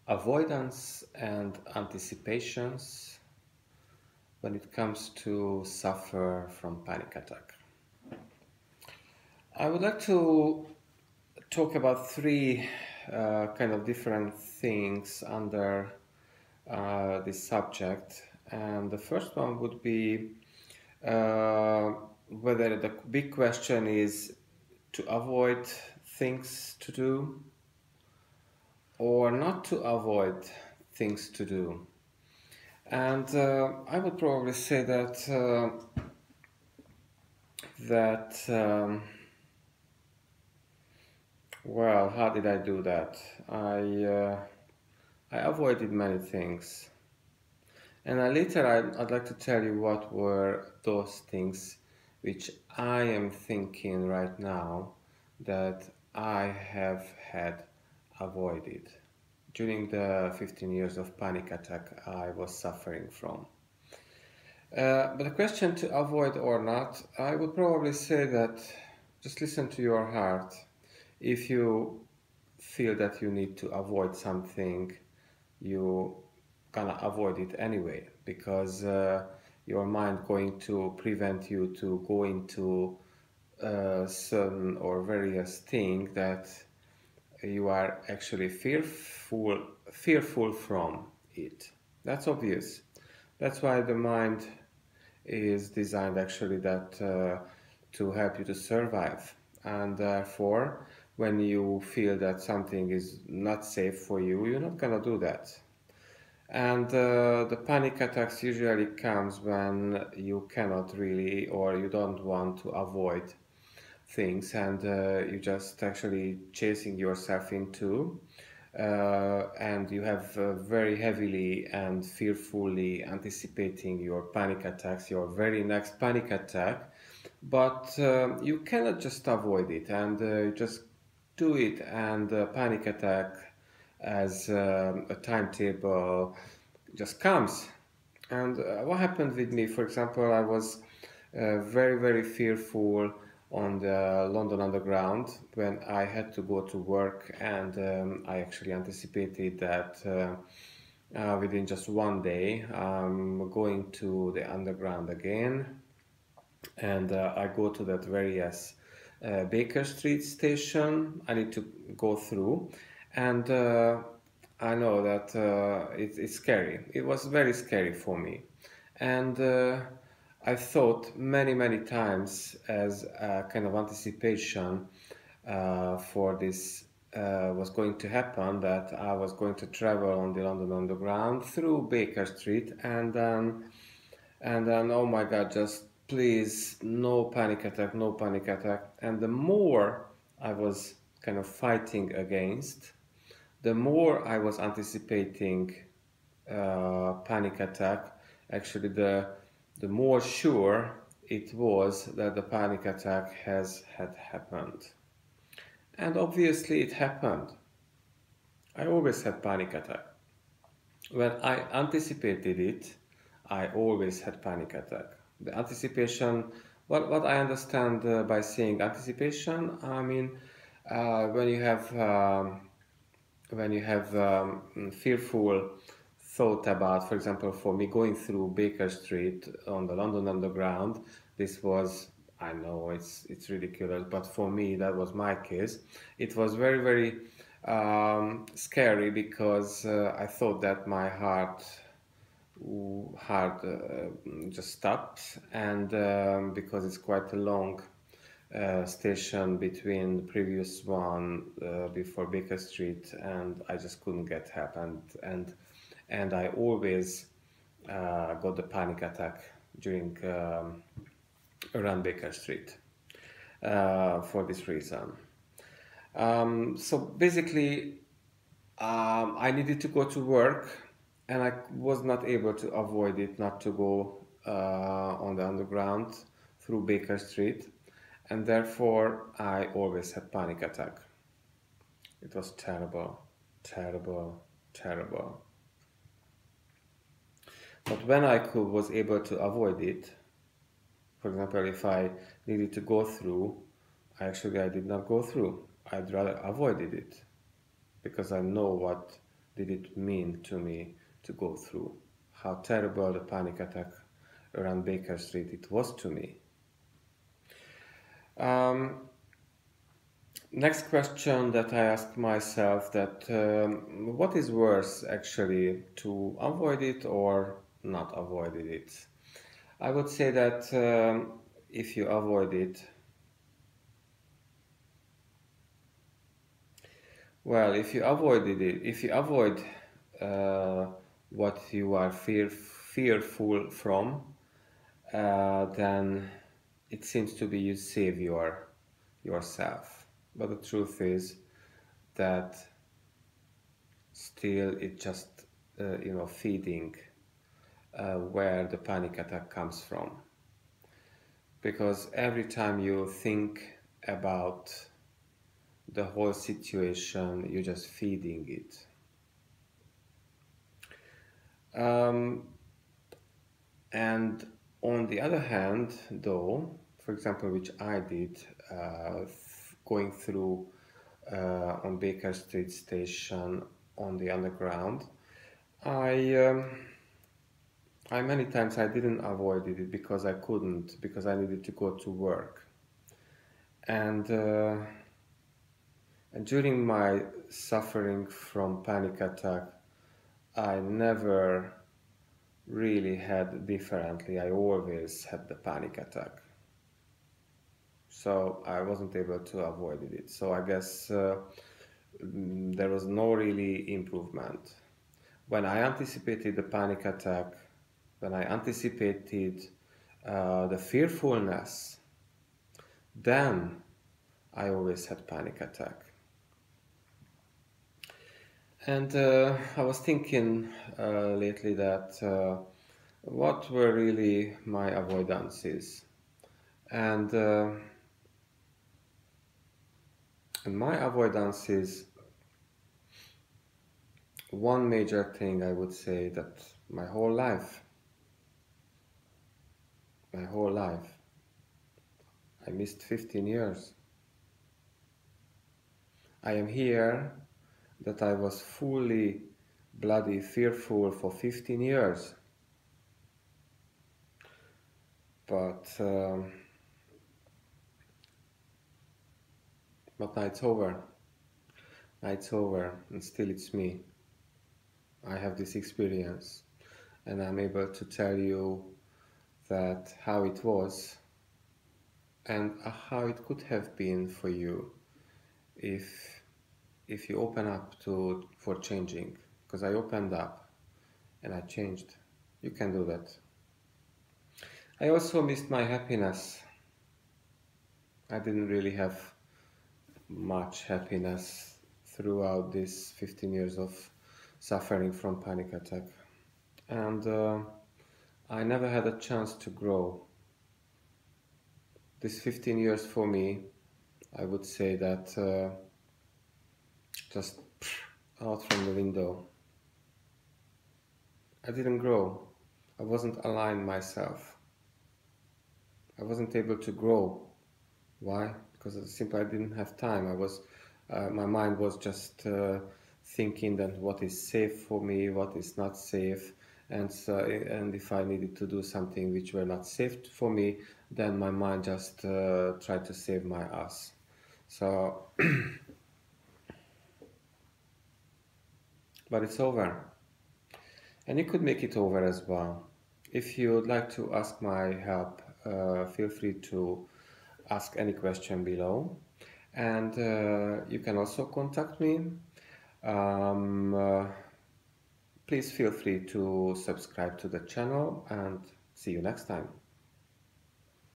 Avoidance and anticipations when it comes to suffer from panic attack. I would like to talk about three kind of different things under this subject, and the first one would be uh, whether the big question is to avoid things to do or not to avoid things to do. And I would probably say that well, how did I do that? I avoided many things, and I'd like to tell you what were those things which I am thinking right now that I have had avoided during the 15 years of panic attack I was suffering from. But the question to avoid or not, I would probably say that just listen to your heart. If you feel that you need to avoid something, you gonna avoid it anyway because your mind going to prevent you to go into certain or various thing that you are actually fearful from it. That's obvious. That's why the mind is designed actually that to help you to survive, and therefore when you feel that something is not safe for you, you're not gonna do that. And the panic attacks usually comes when you cannot really or you don't want to avoid things, and you just actually chasing yourself into and you have very heavily and fearfully anticipating your panic attacks, your very next panic attack, but you cannot just avoid it, and you just do it, and panic attack as a timetable just comes. And what happened with me, for example, I was very fearful on the London Underground when I had to go to work, and I actually anticipated that within just one day I'm going to the Underground again, and I go to that various Baker Street station. I need to go through, and I know that it's scary. It was very scary for me, and I thought many times as a kind of anticipation for this was going to happen, that I was going to travel on the London Underground through Baker Street, and then oh my God, just please no panic attack, no panic attack. And the more I was kind of fighting against, the more I was anticipating panic attack. Actually, the more sure it was that the panic attack had happened. And obviously it happened. I always had panic attack. When I anticipated it, I always had panic attack. The anticipation, what I understand by saying anticipation, I mean when you have fearful thought about, for example, for me going through Baker Street on the London Underground, this was, I know it's ridiculous, but for me that was my case. It was very scary because I thought that my heart just stopped, and because it's quite a long station between the previous one before Baker Street, and I just couldn't get help, and I always got the panic attack during around Baker Street for this reason. So basically, I needed to go to work, and I was not able to avoid it, not to go on the underground through Baker Street, and therefore I always had panic attack. It was terrible, terrible. But when was able to avoid it, for example, if I needed to go through, I did not go through. I'd rather avoided it because I know did it mean to me to go through, how terrible the panic attack around Baker Street it was to me. Next question that I asked myself, that what is worse actually, to avoid it or not avoid it? I would say that if you avoid it, well, if you avoid uh, what you are fearful from, then it seems to be you save yourself. But the truth is that still it just feeding where the panic attack comes from. Because every time you think about the whole situation, you're just feeding it. And on the other hand, though, for example, which I did, going through on Baker Street Station on the underground, I many times I didn't avoid it because I couldn't, because I needed to go to work. And during my suffering from panic attack, I never really had differently. I always had the panic attack. So I wasn't able to avoid it. So I guess there was no really improvement. When I anticipated the panic attack, when I anticipated the fearfulness, then I always had panic attack. And I was thinking lately that what were really my avoidances. And my avoidances, one major thing I would say that my whole life, I missed 15 years. I am here that I was fully bloody fearful for 15 years. But now it's over. Now it's over, and still it's me. I have this experience, and I'm able to tell you that how it was and how it could have been for you if you open up for changing. Because I opened up and I changed. You can do that. I also missed my happiness. I didn't really have much happiness throughout these 15 years of suffering from panic attack. And I never had a chance to grow. These 15 years for me, I would say that just out from the window. I didn't grow. I wasn't aligned myself. I wasn't able to grow. Why? Because simply I didn't have time. My mind was just thinking that what is safe for me, what is not safe, and if I needed to do something which were not safe for me, then my mind just tried to save my ass. So, but it's over, and you could make it over as well. If you would like to ask my help, feel free to ask any question below, and you can also contact me. Please feel free to subscribe to the channel, and see you next time.